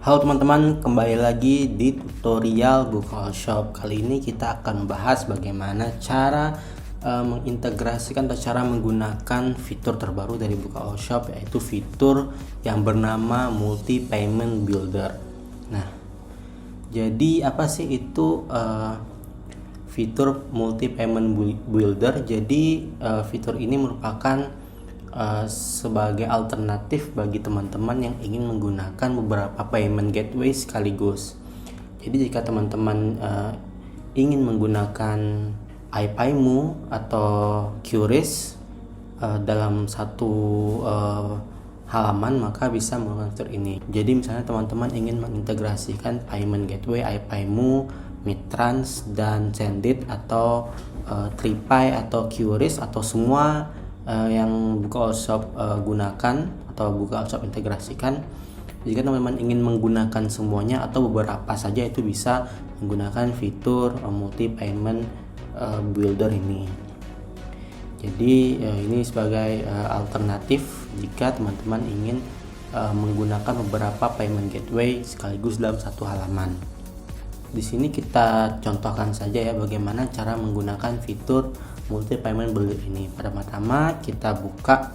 Halo teman-teman, kembali lagi di tutorial Google Shop. Kali ini kita akan membahas bagaimana cara mengintegrasikan atau cara menggunakan fitur terbaru dari Google Shop, yaitu fitur yang bernama Multi Payment Builder. Nah, jadi apa sih itu fitur Multi Payment Builder? Jadi fitur ini merupakan sebagai alternatif bagi teman-teman yang ingin menggunakan beberapa payment gateway sekaligus. Jadi jika teman-teman ingin menggunakan iPayMu atau QRIS dalam satu halaman, maka bisa menggunakan fitur ini. Jadi misalnya teman-teman ingin mengintegrasikan payment gateway iPayMu, Mitrans, dan Sendit atau TriPay atau QRIS atau semua yang Google Shop gunakan atau Google Shop integrasikan. Jika teman-teman ingin menggunakan semuanya atau beberapa saja, itu bisa menggunakan fitur Multi Payment Builder ini. Jadi ini sebagai alternatif jika teman-teman ingin menggunakan beberapa payment gateway sekaligus dalam satu halaman. Di sini kita contohkan saja ya bagaimana cara menggunakan fitur Multi Payment Builder ini. Pertama kita buka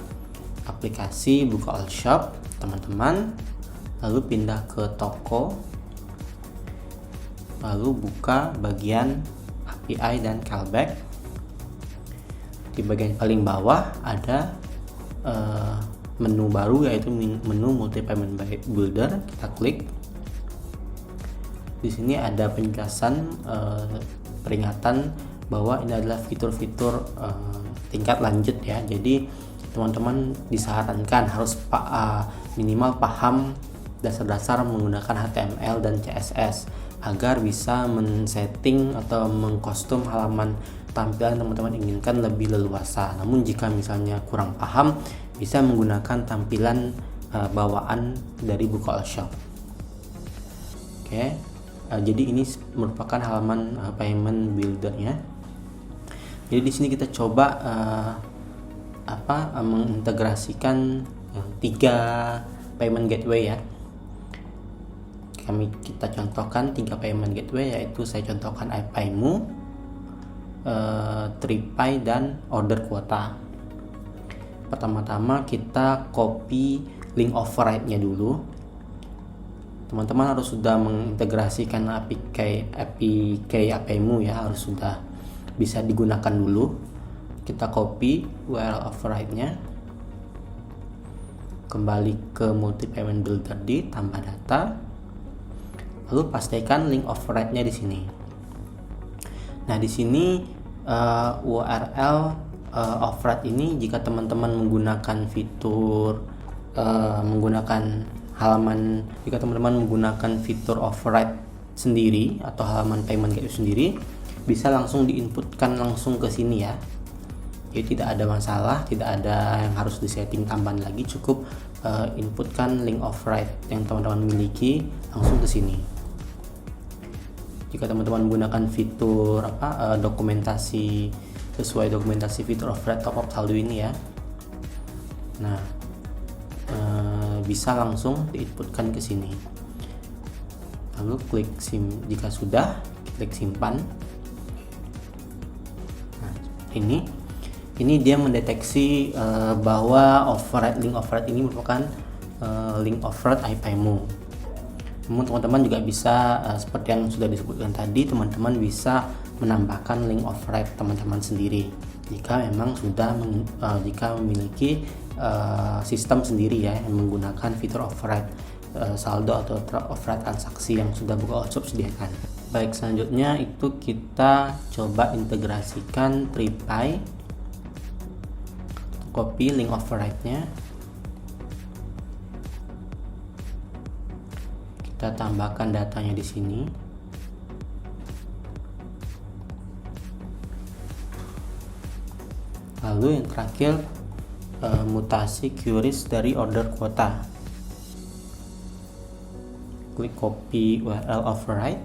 aplikasi Google Shop, teman-teman. Lalu pindah ke toko. Lalu buka bagian API dan callback. Di bagian paling bawah ada menu baru, yaitu menu Multi Payment Builder. Kita klik. Di sini ada penjelasan peringatan bahwa ini adalah fitur-fitur tingkat lanjut ya. Jadi teman-teman disarankan harus minimal paham dasar-dasar menggunakan HTML dan CSS agar bisa men-setting atau mengkostum halaman tampilan teman-teman inginkan lebih leluasa. Namun jika misalnya kurang paham, bisa menggunakan tampilan bawaan dari Google Shop. Oke. Jadi ini merupakan halaman payment buildernya. Jadi di sini kita coba mengintegrasikan 3 payment gateway ya. Kita contohkan 3 payment gateway, yaitu saya contohkan iPayMu, TriPay, dan Order Quota. Pertama-tama kita copy link override-nya dulu. Teman-teman harus sudah mengintegrasikan APK iPayMu ya, harus sudah bisa digunakan dulu. Kita copy URL override-nya, kembali ke Multi Payment Builder di tambah data, lalu pastikan link override-nya di sini. Nah, di sini URL override ini jika teman-teman menggunakan fitur jika teman-teman menggunakan fitur override sendiri atau halaman payment gateway sendiri, bisa langsung diinputkan langsung ke sini ya. Jadi tidak ada masalah, tidak ada yang harus disetting tambahan lagi, cukup inputkan link override yang teman-teman miliki langsung ke sini. Jika teman-teman menggunakan fitur dokumentasi sesuai dokumentasi fitur override top up saldo ini ya. Nah, bisa langsung diinputkan ke sini. Lalu klik jika sudah, klik simpan. Nah, ini dia mendeteksi bahwa link override ini merupakan link override iPayMu. Namun teman-teman juga bisa seperti yang sudah disebutkan tadi, teman-teman bisa menambahkan link override teman-teman sendiri jika memang jika memiliki sistem sendiri ya yang menggunakan fitur override saldo atau override transaksi yang sudah Google Shop sediakan. Baik, selanjutnya itu kita coba integrasikan TriPay. Copy link override-nya, kita tambahkan datanya di sini. Lalu yang terakhir mutasi QRIS dari Order Quota. Klik copy URL override.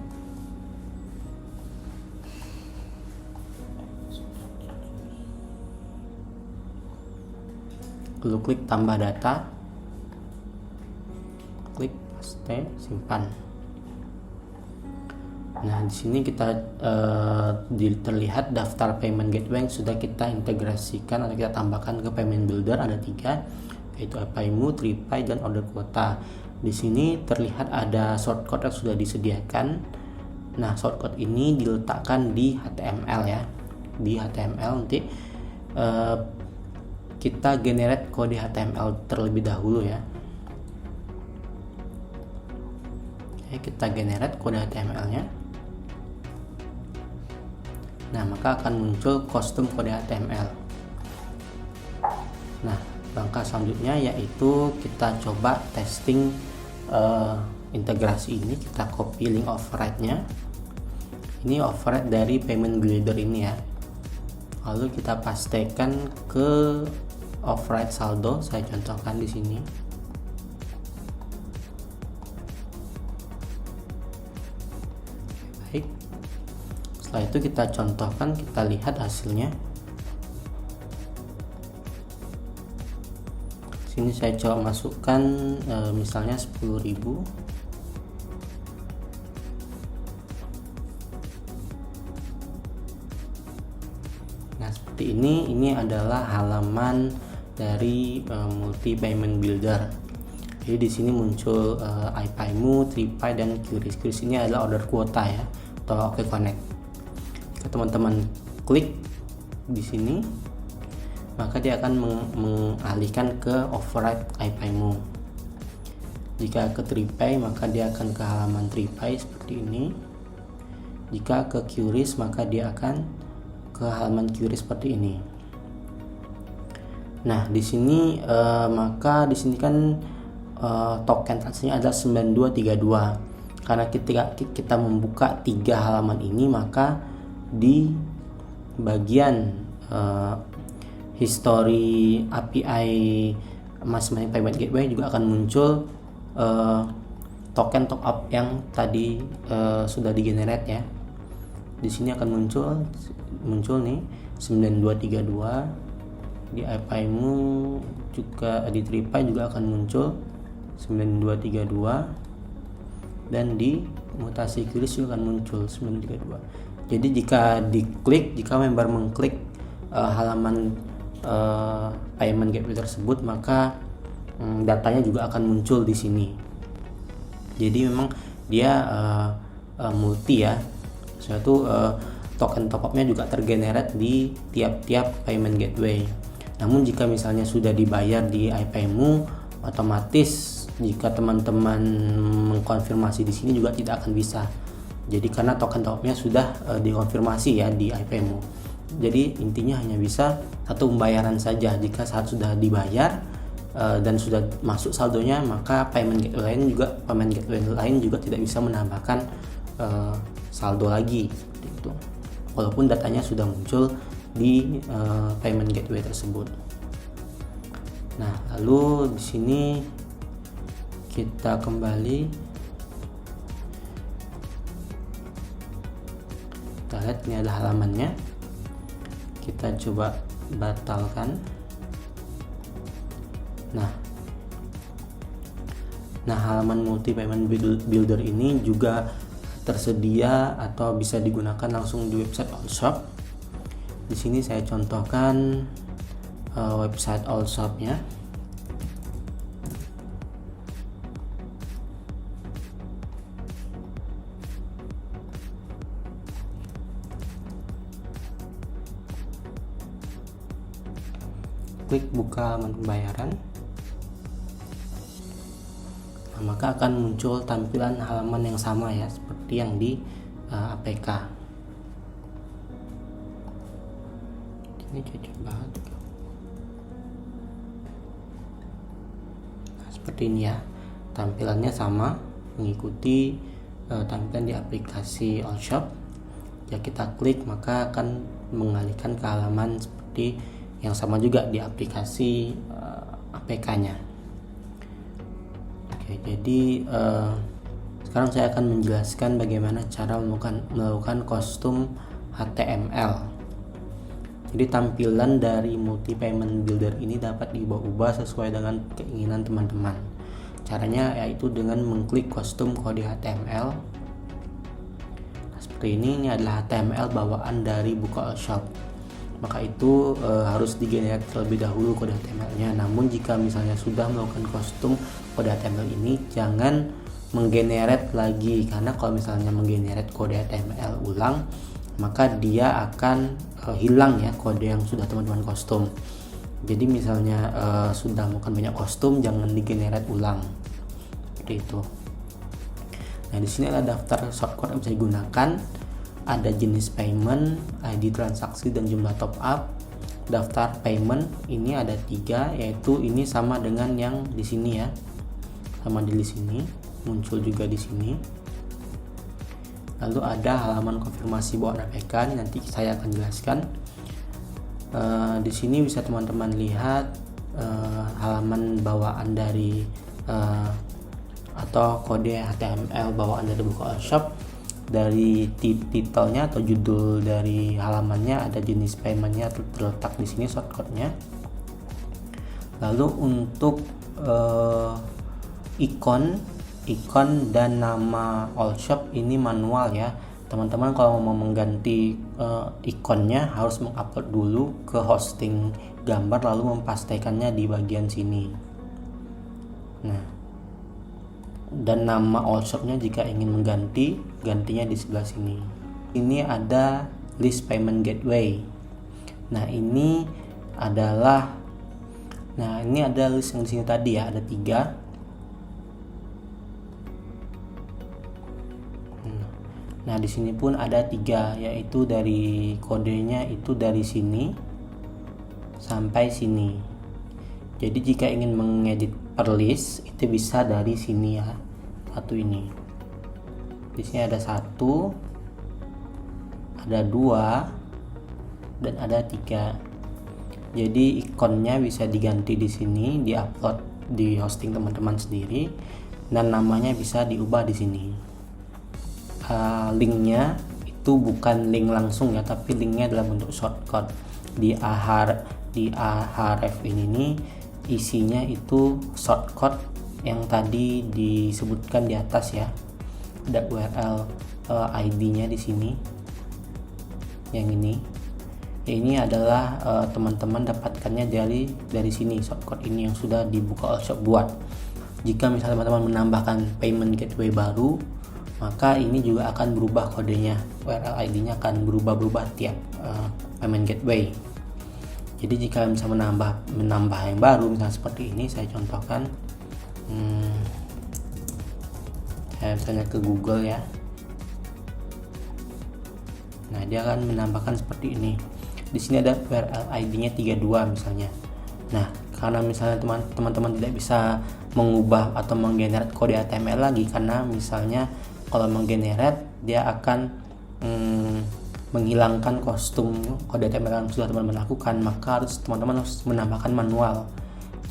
Lalu klik tambah data. Klik paste, simpan. Nah, di sini kita terlihat daftar payment gateway yang sudah kita integrasikan atau kita tambahkan ke payment builder, ada 3, yaitu iPayMu, TriPay, dan order quota. Di sini terlihat ada shortcode yang sudah disediakan. Nah, shortcode ini diletakkan di HTML ya. Di HTML nanti kita generate kode HTML terlebih dahulu ya. Oke, kita generate kode HTML-nya. Nah, maka akan muncul kostum kode HTML. Nah, langkah selanjutnya yaitu kita coba testing integrasi ini. Kita copy link override-nya. Ini override dari payment builder ini ya. Lalu kita pastekan ke override saldo. Saya contohkan di sini. Baik. Setelah itu kita contohkan, kita lihat hasilnya. Sini saya coba masukkan misalnya 10.000. Nah, seperti ini. Ini adalah halaman dari multi payment builder. Jadi di sini muncul iPayMu, TriPay, dan QRIS. QRIS ini adalah order quota ya, atau OK Connect. Jika teman-teman klik di sini, maka dia akan mengalihkan ke override iPayMu. Jika ke TriPay, maka dia akan ke halaman TriPay seperti ini. Jika ke QRIS, maka dia akan ke halaman QRIS seperti ini. Nah, di sini maka di sini kan token transaksinya adalah 9232. Karena ketika kita membuka 3 halaman ini, maka di bagian history API masing-masing payment gateway juga akan muncul token top up yang tadi sudah digenerate ya. Di sini akan muncul nih 9232. Di iPayMu juga, di TriPay juga akan muncul 9232, dan di mutasi QRIS juga akan muncul 9232. Jadi jika member mengklik halaman payment gateway tersebut, maka datanya juga akan muncul di sini. Jadi memang dia multi ya. Suatu token top up-nya juga tergenerate di tiap-tiap payment gateway. Namun jika misalnya sudah dibayar di iPayMu, otomatis jika teman-teman mengkonfirmasi di sini juga tidak akan bisa. Jadi karena token top up-nya sudah dikonfirmasi ya di iPayMu. Jadi intinya hanya bisa satu pembayaran saja. Jika saat sudah dibayar dan sudah masuk saldonya, maka payment gateway lain juga tidak bisa menambahkan saldo lagi seperti itu. Walaupun datanya sudah muncul di payment gateway tersebut. Nah, lalu di sini kita kembali. Kita lihat ini ada halamannya. Kita coba batalkan. Nah, halaman multi payment builder ini juga tersedia atau bisa digunakan langsung di website Allshop. Di sini saya contohkan website Allshop-nya. Klik buka halaman pembayaran. Nah, maka akan muncul tampilan halaman yang sama ya, seperti yang di APK. Ini coba. Nah, seperti ini ya, tampilannya sama, mengikuti tampilan di aplikasi Allshop. Jika kita klik, maka akan mengalihkan ke halaman seperti yang sama juga di aplikasi APK-nya. Oke, jadi sekarang saya akan menjelaskan bagaimana cara melakukan kostum HTML. Jadi tampilan dari multi payment builder ini dapat diubah-ubah sesuai dengan keinginan teman-teman. Caranya yaitu dengan mengklik kostum kode HTML. Seperti ini adalah HTML bawaan dari Buka All Shop. Maka itu harus digenerate terlebih dahulu kode HTML-nya. Namun jika misalnya sudah melakukan kostum kode HTML ini, jangan menggenerate lagi, karena kalau misalnya menggenerate kode HTML ulang, maka dia akan hilang ya kode yang sudah teman-teman kostum. Jadi misalnya sudah melakukan banyak kostum, jangan digenerate ulang seperti itu. Nah, di sini ada daftar shortcode yang bisa digunakan, ada jenis payment, ID transaksi, dan jumlah top up. Daftar payment ini ada 3, yaitu ini sama dengan yang di sini ya, sama di sini muncul juga di sini. Lalu ada halaman konfirmasi bawaan APK, ini nanti saya akan jelaskan. Di sini bisa teman-teman lihat halaman bawaan dari atau kode HTML bawaan dari Buka All Shop. Dari titelnya atau judul dari halamannya ada jenis paymentnya terletak di sini, shortcode-nya. Lalu untuk ikon dan nama All Shop ini manual ya. Teman-teman kalau mau mengganti ikonnya harus mengupload dulu ke hosting gambar, lalu mempastekannya di bagian sini. Nah, dan nama All Shop-nya jika ingin mengganti, gantinya di sebelah sini. Ini ada list payment gateway. Nah, ini ada list yang di sini tadi ya, ada 3. Nah, di sini pun ada 3, yaitu dari kodenya itu dari sini sampai sini. Jadi jika ingin mengedit per list itu bisa dari sini ya, satu ini. Di sini ada 1, ada 2, dan ada 3. Jadi ikonnya bisa diganti di sini, diupload di hosting teman-teman sendiri, dan namanya bisa diubah di sini. Linknya itu bukan link langsung ya, tapi linknya dalam bentuk shortcode. Di Ahref ini nih isinya itu shortcode yang tadi disebutkan di atas ya. Ada URL ID-nya di sini. Yang ini. Ya, ini adalah teman-teman dapatkannya dari sini, shortcode ini yang sudah dibuka All Shop buat. Jika misalnya teman-teman menambahkan payment gateway baru, maka ini juga akan berubah kodenya, URL ID-nya akan berubah-berubah tiap payment gateway. Jadi jika misalnya menambah yang baru, misalnya seperti ini, saya contohkan, saya misalnya ke Google ya. Nah, dia akan menambahkan seperti ini. Di sini ada URL ID-nya 32 misalnya. Nah, karena misalnya teman-teman tidak bisa mengubah atau menggenerate kode HTML lagi, karena misalnya kalau menggenerate dia akan menghilangkan kostum kode HTML yang sudah teman-teman lakukan, maka teman-teman harus menambahkan manual.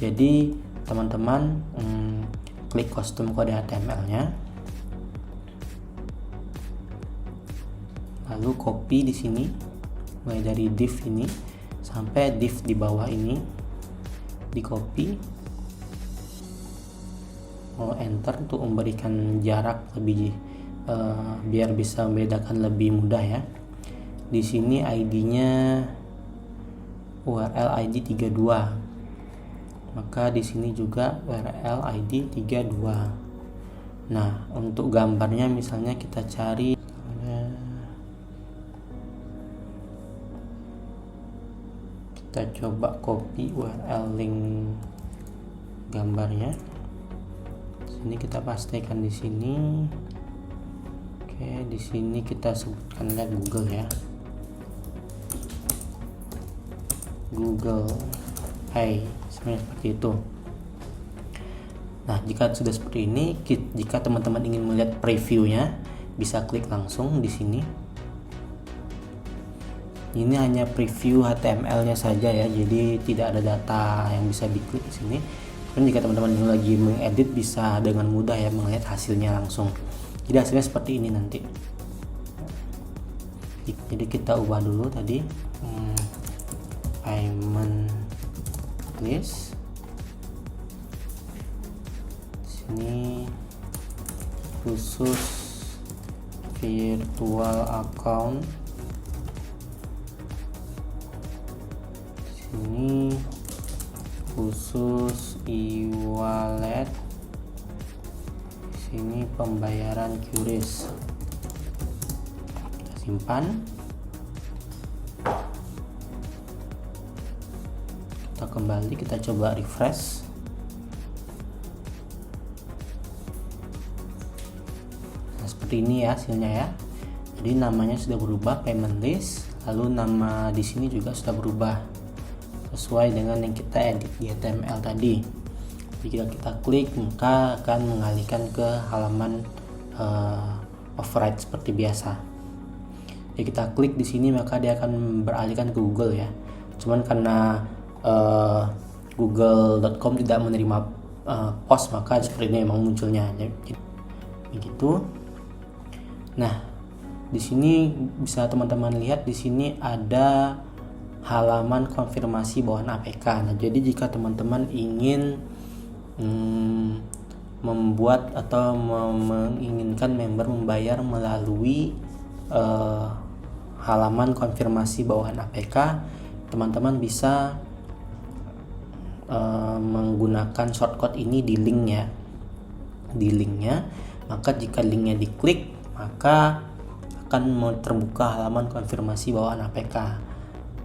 Jadi teman-teman klik kostum kode HTML-nya, lalu copy di sini, mulai dari div ini sampai div di bawah ini, di copy, enter untuk memberikan jarak lebih biar bisa membedakan lebih mudah ya. Di sini ID-nya URL ID 32. Maka di sini juga URL ID 32. Nah, untuk gambarnya misalnya kita cari kita coba copy URL link gambarnya. Sini kita pastikan di sini. Oke, di sini kita sebutkan Google ya. Google. Hai, sebenarnya seperti itu. Nah, jika sudah seperti ini, jika teman-teman ingin melihat previewnya, bisa klik langsung di sini. Ini hanya preview HTML-nya saja ya, jadi tidak ada data yang bisa diklik di sini. Dan jika teman-teman lagi mengedit, bisa dengan mudah ya melihat hasilnya langsung. Jadi hasilnya seperti ini nanti. Jadi kita ubah dulu tadi payment list. Ini khusus virtual account. Sini khusus e-wallet. Sini pembayaran QRIS. Kita simpan. Kita kembali, kita coba refresh. Nah, seperti ini ya hasilnya ya. Jadi namanya sudah berubah, payment list, lalu nama di sini juga sudah berubah sesuai dengan yang kita edit di HTML tadi. Jika kita klik, maka akan mengalihkan ke halaman override seperti biasa. Jadi kita klik di sini, maka dia akan beralihkan ke Google ya. Cuman karena google.com tidak menerima post, maka seperti ini memang munculnya. Jadi, begitu. Nah, di sini bisa teman-teman lihat, di sini ada halaman konfirmasi bawaan APK. Nah, jadi jika teman-teman ingin membuat atau menginginkan member membayar melalui halaman konfirmasi bawaan APK, teman-teman bisa menggunakan shortcut ini di linknya. Maka jika linknya diklik, maka akan terbuka halaman konfirmasi bawaan APK.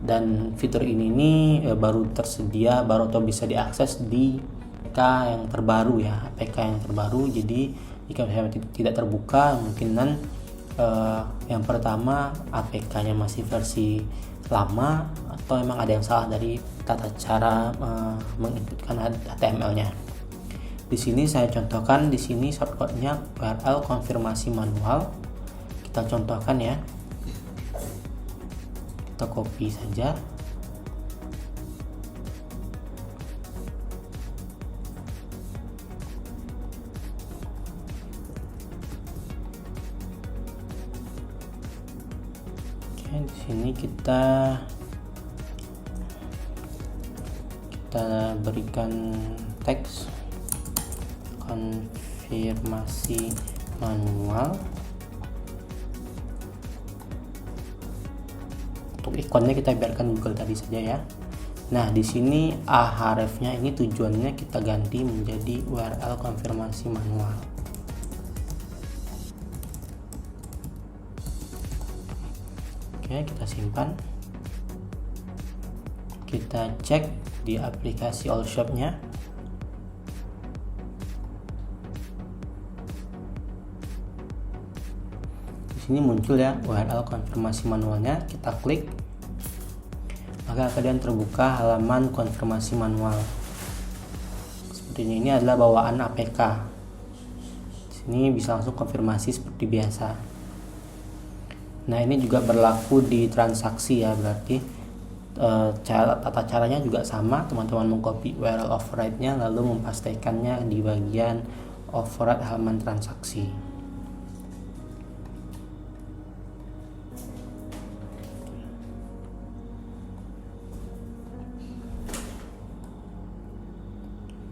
Dan fitur ini baru tersedia, baru atau bisa diakses di APK yang terbaru ya, APK yang terbaru. Jadi jika tidak terbuka, kemungkinan yang pertama APK-nya masih versi lama, atau memang ada yang salah dari tata cara menginputkan HTML-nya. Di sini saya contohkan, di sini shortcut-nya URL konfirmasi manual. Kita contohkan ya. Kita copy saja. Oke, di sini kita berikan teks konfirmasi manual. Untuk ikonnya kita biarkan Google tadi saja ya. Nah, di sini href-nya ini tujuannya kita ganti menjadi URL konfirmasi manual. Oke, kita simpan. Kita cek di aplikasi Allshop-nya. Di sini muncul ya URL konfirmasi manualnya. Kita klik, maka kemudian terbuka halaman konfirmasi manual. Sepertinya ini adalah bawaan APK. Di sini bisa langsung konfirmasi seperti biasa. Nah, ini juga berlaku di transaksi ya, berarti tata caranya juga sama. Teman-teman mengcopy URL override-nya lalu mempastekannya di bagian override halaman transaksi.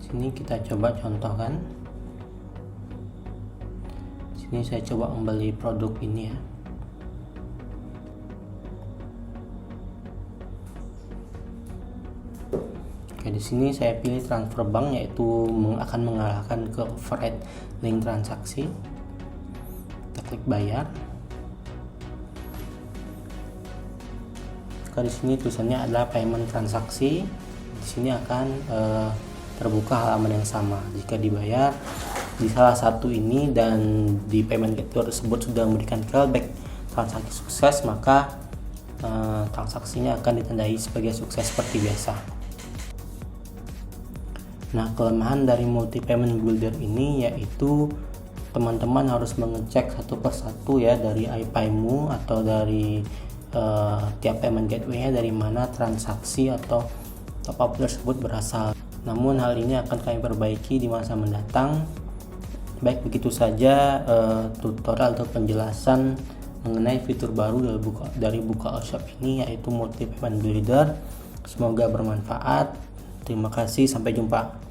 Sini kita coba contohkan. Sini saya coba membeli produk ini ya. Oke, di sini saya pilih transfer bank, yaitu akan mengarahkan ke override link transaksi. Kita klik bayar. Di sini tulisannya adalah payment transaksi. Di sini akan terbuka halaman yang sama. Jika dibayar di salah satu ini dan di payment gateway tersebut sudah memberikan callback transaksi sukses, maka transaksinya akan ditandai sebagai sukses seperti biasa. Nah, kelemahan dari multi payment builder ini yaitu teman-teman harus mengecek satu persatu ya dari iPayMu atau dari tiap payment gateway-nya dari mana transaksi atau top up tersebut berasal. Namun hal ini akan kami perbaiki di masa mendatang. Baik, begitu saja tutorial atau penjelasan mengenai fitur baru dari Buka Allshop ini, yaitu multi payment builder. Semoga bermanfaat. Terima kasih, sampai jumpa.